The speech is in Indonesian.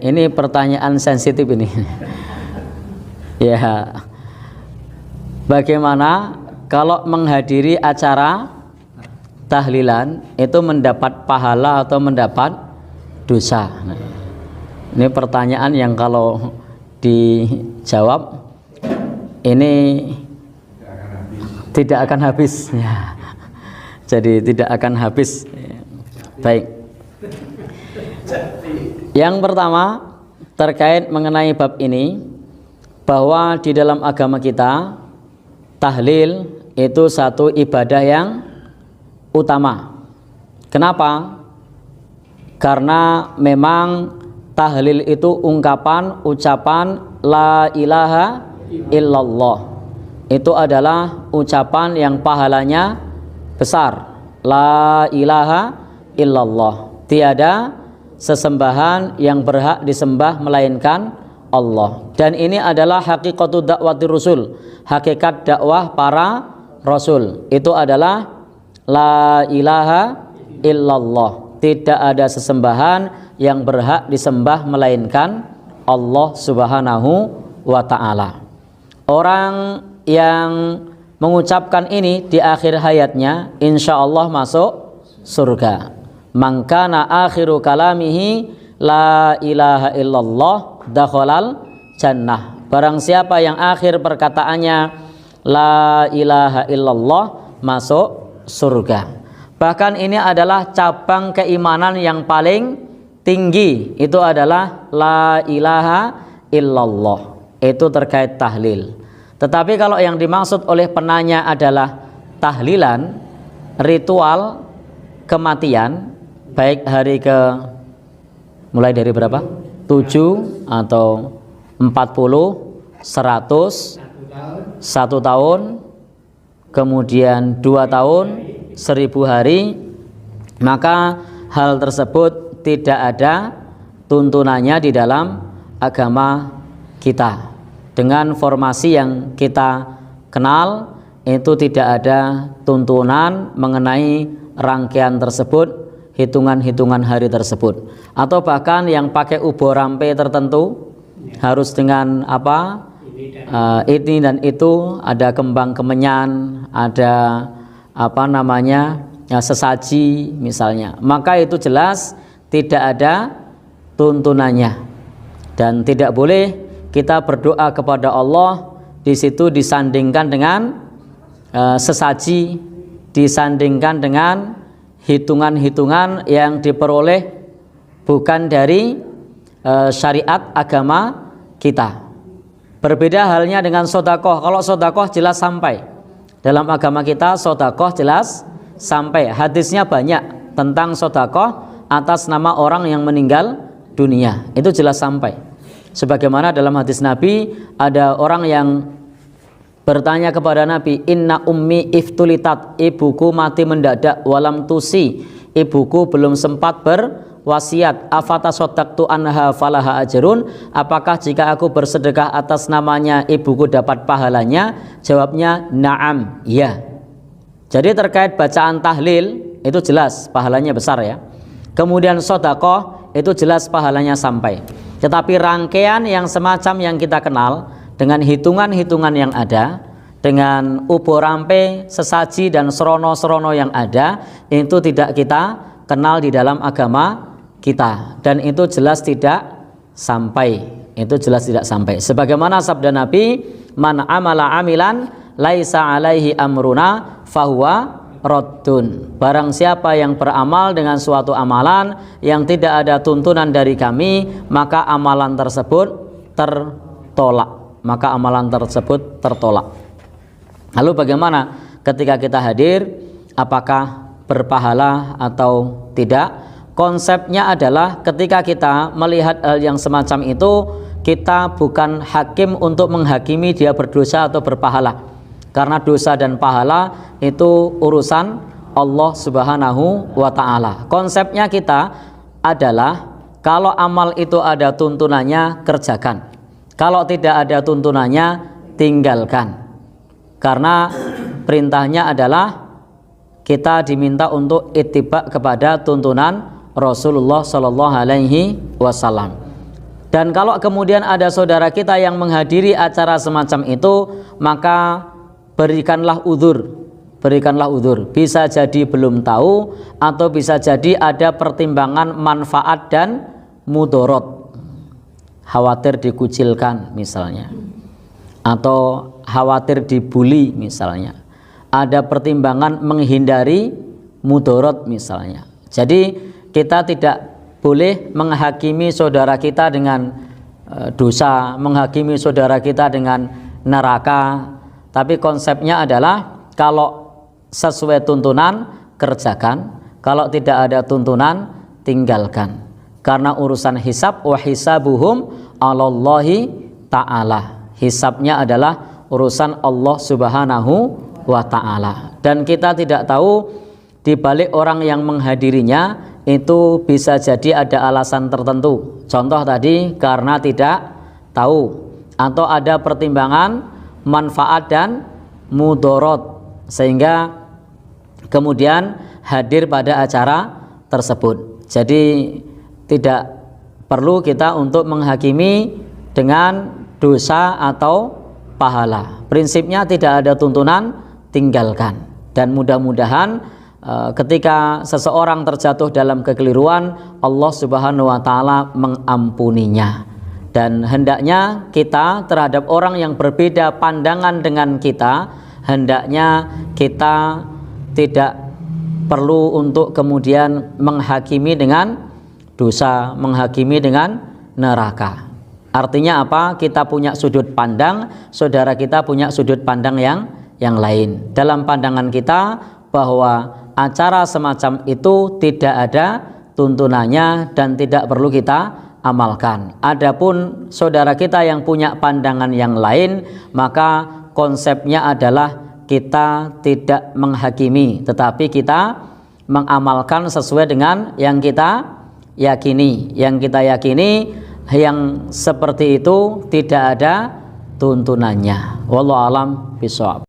ini pertanyaan sensitif ini. Ya, bagaimana kalau menghadiri acara tahlilan itu mendapat pahala atau mendapat dosa? Nah, ini pertanyaan yang kalau dijawab ini tidak akan habis ya. Jadi tidak akan habis. Baik. Yang pertama terkait mengenai bab ini, bahwa di dalam agama kita tahlil itu satu ibadah yang utama. Kenapa? Karena memang tahlil itu ungkapan, ucapan la ilaha illallah. Itu adalah ucapan yang pahalanya besar. La ilaha illallah. Tiada sesembahan yang berhak disembah melainkan Allah. Dan ini adalah hakikatul dakwati rusul, hakikat dakwah para rasul. Itu adalah la ilaha illallah. Tidak ada sesembahan yang berhak disembah melainkan Allah Subhanahu wa ta'ala. Orang yang mengucapkan ini di akhir hayatnya insya Allah masuk surga. Man kana akhiru kalamihi la ilaha illallah dakhalal jannah. Barang siapa yang akhir perkataannya la ilaha illallah masuk surga. Bahkan ini adalah cabang keimanan yang paling tinggi, itu adalah la ilaha illallah. Itu terkait tahlil. Tetapi kalau yang dimaksud oleh penanya adalah tahlilan, ritual kematian, baik hari ke mulai dari berapa? 7 atau 40, 100, 1 tahun, kemudian 2 tahun, 1000 hari, maka hal tersebut tidak ada tuntunannya di dalam agama kita. Dengan formasi yang kita kenal itu tidak ada tuntunan mengenai rangkaian tersebut, hitungan-hitungan hari tersebut, atau bahkan yang pakai ubo rampe tertentu harus dengan apa, ini dan itu, ada kembang kemenyan, ada apa namanya sesaji misalnya, maka itu jelas tidak ada tuntunannya. Dan tidak boleh kita berdoa kepada Allah di situ disandingkan dengan sesaji, disandingkan dengan hitungan-hitungan yang diperoleh bukan dari syariat agama kita. Berbeda halnya dengan sodakoh. Kalau sodakoh jelas sampai dalam agama kita, sodakoh jelas sampai. Hadisnya banyak tentang sodakoh atas nama orang yang meninggal dunia, itu jelas sampai. Sebagaimana dalam hadis Nabi, ada orang yang bertanya kepada Nabi, inna ummi iftulitat, ibuku mati mendadak, walam tusi, ibuku belum sempat berwasiat, afatasoddaqtu anha falaha ajrun, apakah jika aku bersedekah atas namanya ibuku dapat pahalanya? Jawabnya na'am, ya. Jadi terkait bacaan tahlil itu jelas pahalanya besar ya. Kemudian sodakoh itu jelas pahalanya sampai. Tetapi rangkaian yang semacam yang kita kenal dengan hitungan-hitungan yang ada, dengan ubo rampe, sesaji dan serono-serono yang ada, itu tidak kita kenal di dalam agama kita, dan itu jelas tidak sampai. Itu jelas tidak sampai. Sebagaimana sabda Nabi, man amala amilan laisa alaihi amruna fahuwa raddun. Barang siapa yang beramal dengan suatu amalan yang tidak ada tuntunan dari kami, maka amalan tersebut tertolak. Maka amalan tersebut tertolak. Lalu bagaimana ketika kita hadir? Apakah berpahala atau tidak? Konsepnya adalah ketika kita melihat hal yang semacam itu, kita bukan hakim untuk menghakimi dia berdosa atau berpahala. Karena dosa dan pahala itu urusan Allah Subhanahu wa ta'ala. Konsepnya kita adalah kalau amal itu ada tuntunannya, kerjakan. Kalau tidak ada tuntunannya, tinggalkan. Karena perintahnya adalah kita diminta untuk ittiba kepada tuntunan Rasulullah Shallallahu Alaihi Wasallam. Dan kalau kemudian ada saudara kita yang menghadiri acara semacam itu, maka berikanlah udzur. Berikanlah udzur. Bisa jadi belum tahu, atau bisa jadi ada pertimbangan manfaat dan mudorot. Khawatir dikucilkan misalnya, atau khawatir dibully misalnya. Ada pertimbangan menghindari mudorot misalnya. Jadi kita tidak boleh menghakimi saudara kita dengan dosa, menghakimi saudara kita dengan neraka. Tapi konsepnya adalah kalau sesuai tuntunan kerjakan, kalau tidak ada tuntunan tinggalkan. Karena urusan hisab, wa hisabuhum 'alallahi ta'ala. Hisabnya adalah urusan Allah Subhanahu wa ta'ala. Dan kita tidak tahu di balik orang yang menghadirinya itu bisa jadi ada alasan tertentu. Contoh tadi karena tidak tahu, atau ada pertimbangan manfaat dan mudorot sehingga kemudian hadir pada acara tersebut. Jadi tidak perlu kita untuk menghakimi dengan dosa atau pahala. Prinsipnya tidak ada tuntunan, tinggalkan. Dan mudah-mudahan ketika seseorang terjatuh dalam kekeliruan, Allah Subhanahu wa ta'ala mengampuninya. Dan hendaknya kita terhadap orang yang berbeda pandangan dengan kita, hendaknya kita tidak perlu untuk kemudian menghakimi dengan dosa, menghakimi dengan neraka. Artinya apa? Kita punya sudut pandang, saudara kita punya sudut pandang yang lain. Dalam pandangan kita bahwa acara semacam itu tidak ada tuntunannya dan tidak perlu kita amalkan. Adapun saudara kita yang punya pandangan yang lain, maka konsepnya adalah kita tidak menghakimi, tetapi kita mengamalkan sesuai dengan yang kita yakini. Yang kita yakini yang seperti itu tidak ada tuntunannya. Wallahu a'lam bishawab.